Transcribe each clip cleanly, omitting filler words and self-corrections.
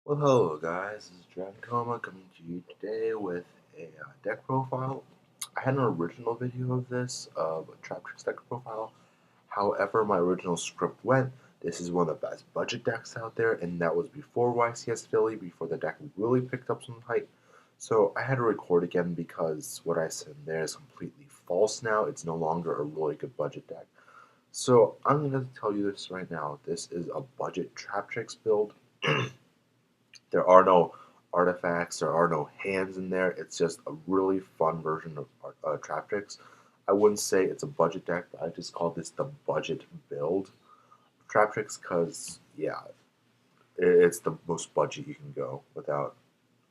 Well, hello guys, this is Dragon Coma coming to you today with a deck profile. I had an original video of this, of a Traptrix deck profile. However, my original script went, this is one of the best budget decks out there, and that was before YCS Philly, before the deck really picked up some hype. So I had to record again because what I said in there is completely false now. It's no longer a really good budget deck. So I'm going to tell you this right now. This is a budget Traptrix build. There are no artifacts, there are no hands in there. It's just a really fun version of Traptrix. I wouldn't say it's a budget deck, but I just call this the budget build of Traptrix because, yeah, it's the most budget you can go without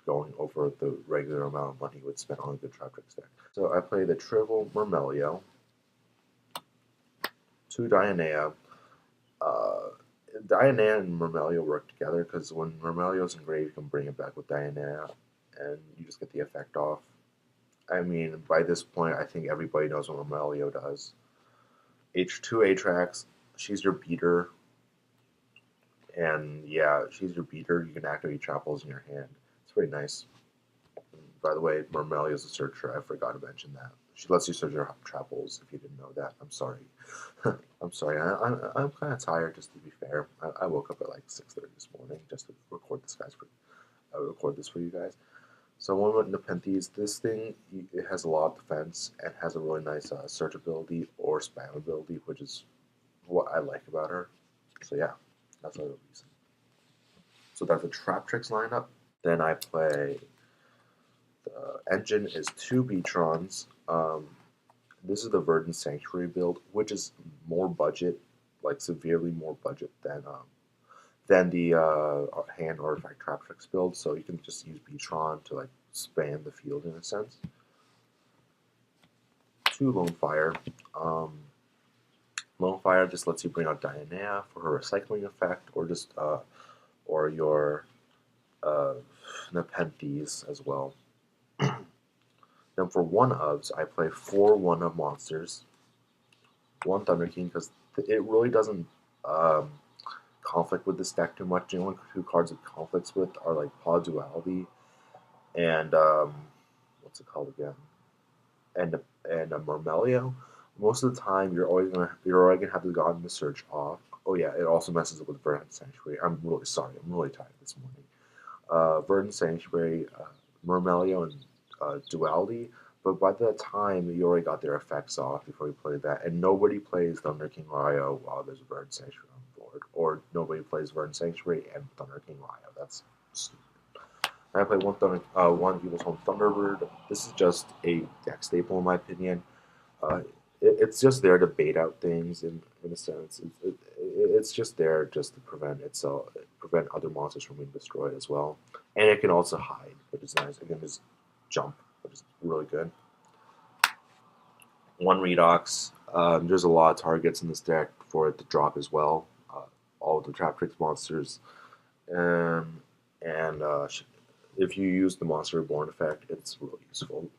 going over the regular amount of money you would spend on a good Traptrix deck. So I play the Triple Mermelio, 2 Dianea. Uh, Diana and Mermelio work together because when Mermelio's engraved, you can bring it back with Diana, and you just get the effect off. I mean, by this point, I think everybody knows what Mermelio does. H2 Atrax, she's your beater, and yeah, she's your beater. You can activate Trapples in your hand. It's pretty nice. By the way, Mermelio is a searcher. I forgot to mention that. She lets you search your Trapples if you didn't know that. I'm sorry. I'm sorry. I'm kind of tired, just to be fair. I woke up at like 6:30 this morning just to record this for you guys. So one with Nepenthes, this thing, it has a lot of defense and has a really nice search ability or spam ability, which is what I like about her. So yeah, that's another reason. So that's a Traptrix lineup. Then I play, the engine is 2 Beatrons. This is the Verdant Sanctuary build, which is more budget, like severely more budget than the hand artifact Traptrix build. So you can just use Beatron to like span the field in a sense. 2 Lone Fire. Lone Fire just lets you bring out Diana for her recycling effect, or just or your Nepenthes as well. Then for 1-ofs, I play 4 1-of monsters, 1 Thunder King, because it really doesn't conflict with this deck too much. The only 2 cards it conflicts with are like Paw Duality and what's it called again? And a Mermelio. Most of the time, you're already gonna have the God in the Search off. Oh yeah, it also messes up with Verdant Sanctuary. I'm really sorry. I'm really tired this morning. Verdant Sanctuary, Mermelio, and Duality. But by that time, you already got their effects off before you play that, and nobody plays Thunder King Ryo while there's Verdant Sanctuary on board, or nobody plays Verdant Sanctuary and Thunder King Ryo. That's stupid. I play one Evil Home Thunderbird. This is just a deck staple in my opinion. Uh, it's just there to bait out things in a sense. It's just there just to prevent other monsters from being destroyed as well. And it can also hide, which is nice. It can just jump, which is really good. 1 Redox. There's a lot of targets in this deck for it to drop as well. All of the Traptrix monsters. And if you use the Monster Reborn effect, it's really useful.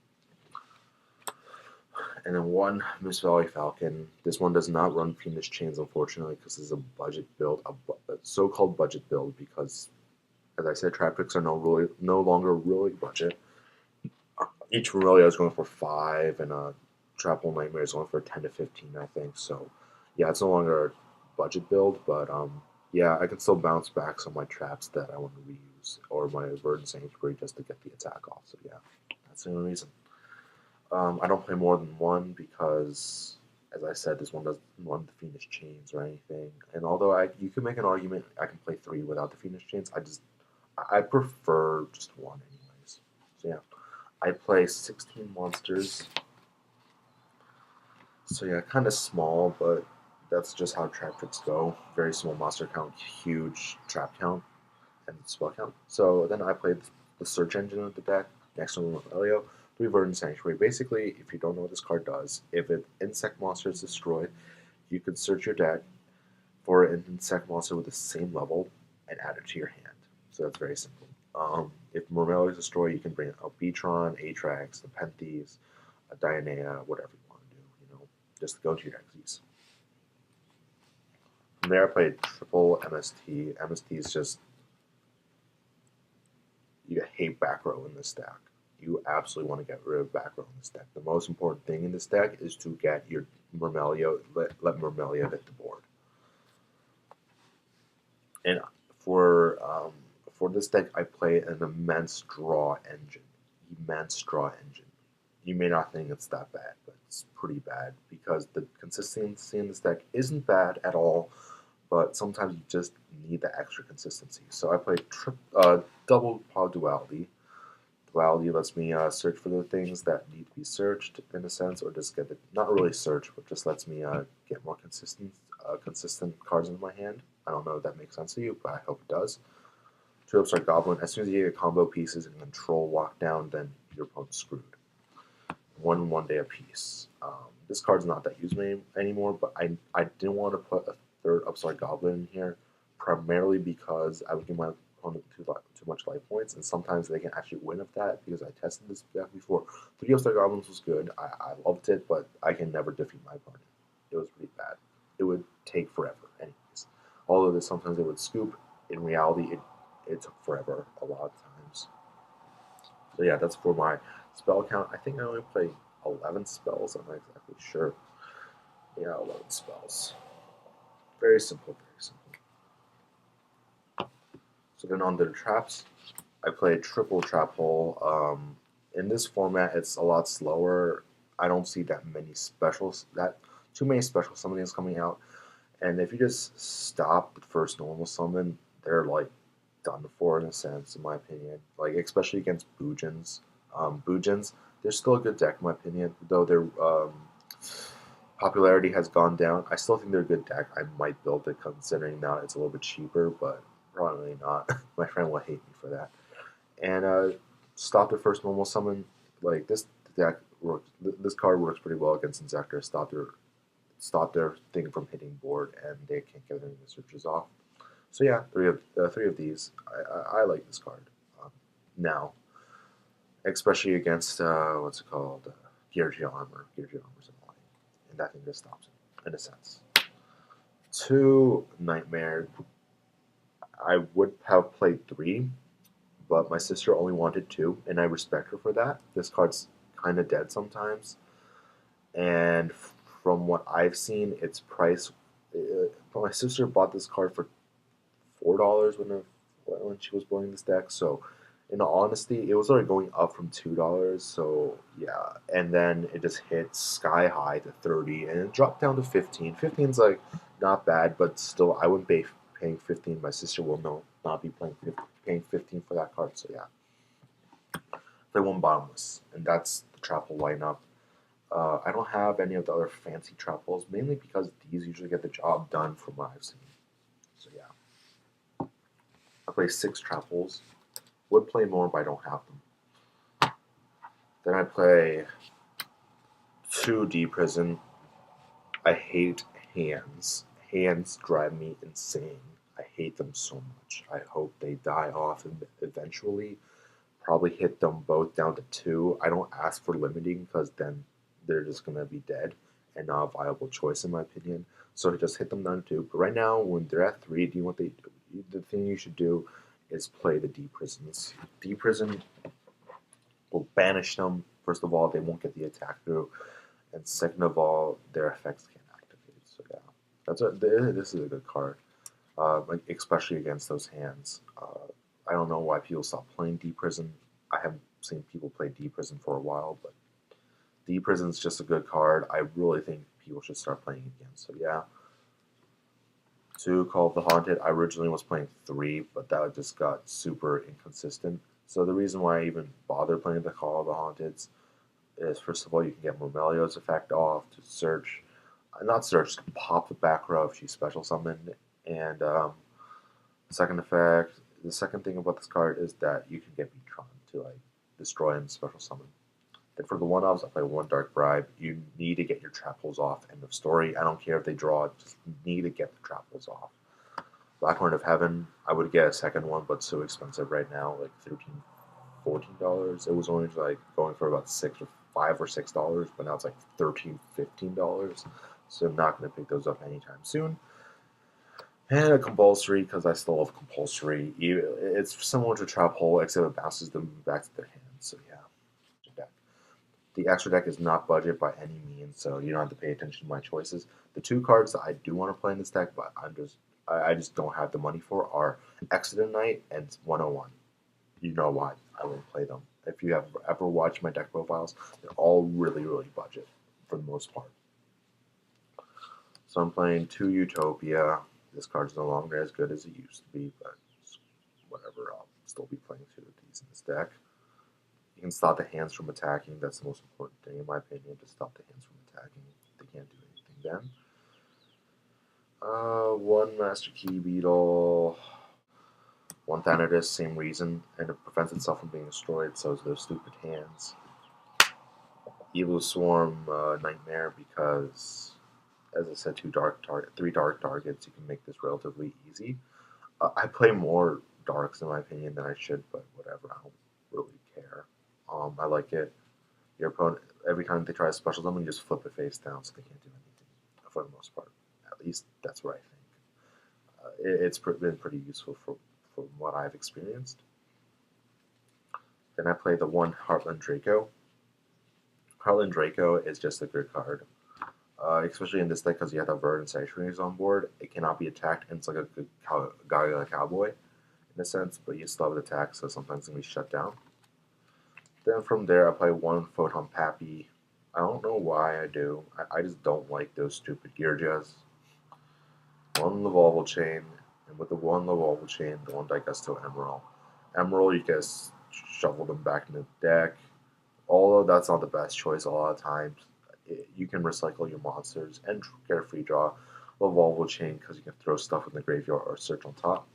And then 1 Miss Valley Falcon. This one does not run Fiendish Chains, unfortunately, because it's a budget build, a so-called budget build, because, as I said, Traptrix are no longer really budget. Each Remelio is going for 5, and Trapple Nightmare is going for 10 to 15, I think. So, yeah, it's no longer a budget build, but yeah, I can still bounce back some of my traps that I want to reuse, or my Verdant Sanctuary just to get the attack off. So, yeah, that's the only reason. I don't play more than 1 because, as I said, this one doesn't run the Fiendish Chains or anything. And although you can make an argument I can play 3 without the Fiendish Chains, I prefer just 1 anyways. So, yeah. I play 16 monsters. So yeah, kind of small, but that's just how Traptrix go. Very small monster count, huge trap count, and spell count. So then I played the search engine of the deck, next to Elio, 3 Verdant Sanctuary. Basically, if you don't know what this card does, if an insect monster is destroyed, you can search your deck for an insect monster with the same level and add it to your hand. So that's very simple. If Mermelio is destroyed, you can bring out Beatron, Atrax, Nepenthes, Diana, whatever you want to do. Just go to your Xyz. From there, I played triple MST. MST is just You hate back row in this deck. You absolutely want to get rid of back row in this deck. The most important thing in this deck is to get your Myrmelio, let Myrmelio hit the board. And for this deck, I play an immense draw engine. Immense draw engine. You may not think it's that bad, but it's pretty bad because the consistency in this deck isn't bad at all, but sometimes you just need the extra consistency. So I play double power duality. Duality lets me search for the things that need to be searched in a sense, or just get not really search, but just lets me get more consistent cards into my hand. I don't know if that makes sense to you, but I hope it does. 2 Upstart Goblin. As soon as you get combo pieces and control walk down, then your opponent's screwed. 1 day a piece. This card's not that used anymore, but I didn't want to put a 3rd Upstart Goblin in here, primarily because I would give my opponent too much life points, and sometimes they can actually win of that because I tested this deck before. 3 Upstart Goblins was good. I loved it, but I can never defeat my opponent. It was pretty bad. It would take forever, anyways. Although sometimes it would scoop, in reality, it took forever a lot of times. So yeah, that's for my spell count. I think I only play 11 spells. I'm not exactly sure. Yeah, 11 spells. Very simple, very simple. So then on the traps, I play triple trap hole. In this format, it's a lot slower. I don't see that many too many special summonings coming out. And if you just stop the first normal summon, they're like done for in a sense, in my opinion. Like especially against Boojins. Boojins, they're still a good deck in my opinion, though their popularity has gone down. I still think they're a good deck. I might build it considering now it's a little bit cheaper, but probably not. My friend will hate me for that. And stop the first normal summon. Like this deck works. This card works pretty well against Inzektor. Stop their thing from hitting board, and they can't get any searches off. So yeah, three of these. I like this card now, especially against what's it called, Geargia Armor. Geargia Armor's annoying, and that thing just stops it in a sense. 2 Nightmare. I would have played 3, but my sister only wanted 2, and I respect her for that. This card's kind of dead sometimes, and from what I've seen, its price. My sister bought this card for $4 when she was building this deck. So, in all honesty, it was already going up from $2. So yeah, and then it just hit sky high to 30, and it dropped down to 15. 15's like not bad, but still, I wouldn't be paying 15. My sister will not be paying 15 for that card. So yeah, play 1 bottomless, and that's the trap hole lineup. I don't have any of the other fancy trap holes, mainly because these usually get the job done from what I've seen. So yeah. I play 6 trap holes. Would play more, but I don't have them. Then I play 2 D-Prison. I hate hands. Hands drive me insane. I hate them so much. I hope they die off eventually. Probably hit them both down to 2. I don't ask for limiting because then they're just going to be dead and not a viable choice in my opinion. So just hit them down to 2. But right now, when they're at 3, the thing you should do is play the D-Prisons. D-Prison will banish them. First of all, they won't get the attack through. And second of all, their effects can't activate. So yeah, this is a good card, like especially against those hands. I don't know why people stop playing D-Prison. I haven't seen people play D-Prison for a while, but D-Prison's just a good card. I really think people should start playing it again. So yeah. 2, Call of the Haunted. I originally was playing 3, but that just got super inconsistent. So the reason why I even bother playing the Call of the Haunteds is, first of all, you can get Myrmelio's effect off to search, not search, to pop the back row if she's special summoned. And second effect, the second thing about this card is that you can get Beatron to like destroy and special summon. And for the 1-ofs, I play 1 Dark Bribe. You need to get your trap holes off. End of story. I don't care if they draw, just need to get the trap holes off. Black Horn of Heaven, I would get a second one, but so expensive right now, like $13, $14. It was only like going for about $5 or $6, but now it's like $13, $15. So I'm not going to pick those up anytime soon. And a compulsory because I still love compulsory. It's similar to trap hole, except it bounces them back to their hands. So yeah, deck. The extra deck is not budget by any means, so you don't have to pay attention to my choices. The two cards that I do want to play in this deck, but I just don't have the money for, are Exodus Knight and 101. You know why I won't play them. If you have ever watched my deck profiles, they're all really, really budget for the most part. So I'm playing 2 Utopia. This card's no longer as good as it used to be, but whatever. I'll still be playing 2 of these in this deck. You can stop the hands from attacking. That's the most important thing, in my opinion, to stop the hands from attacking. They can't do anything then. One Master Key Beetle, one Thanatos, same reason, and it prevents itself from being destroyed, so it's those stupid hands. Evil Swarm, Nightmare, because, as I said, 3 dark targets, you can make this relatively easy. I play more darks, in my opinion, than I should, but whatever, I don't really care. I like it. Your opponent, every time they try to special summon, you just flip it face down so they can't do anything, for the most part. At least that's what I think. It's been pretty useful from what I've experienced. Then I play the one Heartland Draco. Heartland Draco is just a good card. Especially in this deck because you have the Verdant Sanctuaries on board. It cannot be attacked, and it's like a good cowboy in a sense, but you still have an attack, so sometimes it's going to be shut down. Then from there, I play one Photon Pappy. I don't know why I do. I just don't like those stupid Gearjas. One Lavolval Chain, and with the one Lavolval Chain, the one die goes to Emerald. Emerald, you guys shovel them back in the deck. Although that's not the best choice a lot of times. You can recycle your monsters and get a free draw. Lavolval Chain, because you can throw stuff in the graveyard or search on top.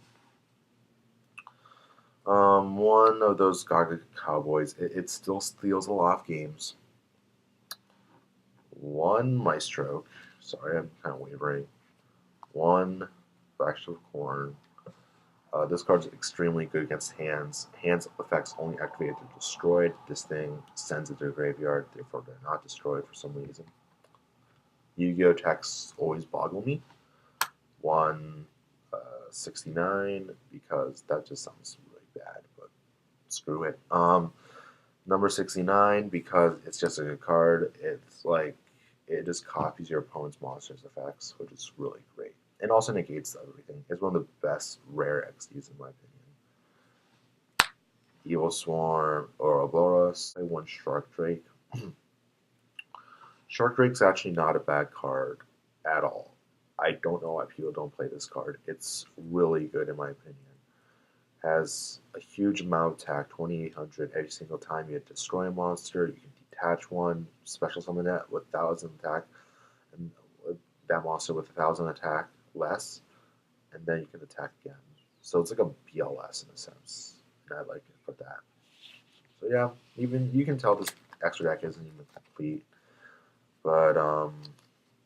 One of those Gaga Cowboys, it still steals a lot of games. One Maestro, sorry, I'm kind of wavering. One Flash of Corn. This card's extremely good against hands. Hands effects only activate if they're destroyed. This thing sends it to the graveyard, therefore they're not destroyed for some reason. Yu-Gi-Oh! Attacks always boggle me. One 69, because that just sounds really bad, but screw it. Number 69, because it's just a good card. It's like, it just copies your opponent's monster's effects, which is really great. And also negates everything. It's one of the best rare XDs in my opinion. Evil Swarm or Ouroboros. I one Shark Drake. Shark Drake's actually not a bad card at all. I don't know why people don't play this card. It's really good in my opinion. Has a huge amount of attack, 2800 every single time you destroy a monster. You can detach one, special summon that with 1000 attack, and that monster with 1000 attack less, and then you can attack again. So it's like a BLS in a sense, and I like it for that. So yeah, even you can tell this extra deck isn't even complete, but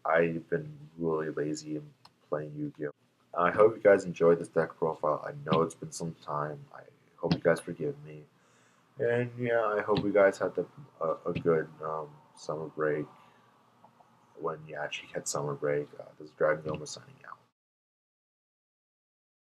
I've been really lazy in playing Yu-Gi-Oh! I hope you guys enjoyed this deck profile. I know it's been some time. I hope you guys forgive me. And yeah, I hope you guys had a good summer break when you actually get summer break. This is Dragon Doma signing out.